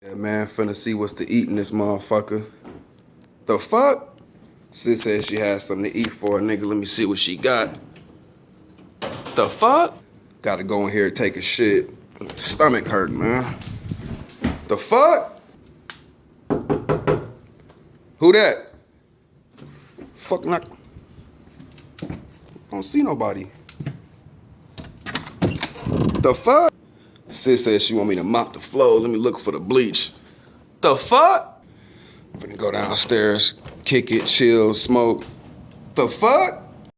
Yeah, man, finna see what's to eat in this motherfucker. The fuck? Sis said she has something to eat for a nigga. Let me see what she got. The fuck? Gotta go in here and take a shit. Stomach hurt, man. The fuck? Who that? Fuck not. Don't see nobody. The fuck? Sis said she want me to mop the floor. Let me look for the bleach. The fuck? I'm finna go downstairs, kick it, chill, smoke. The fuck?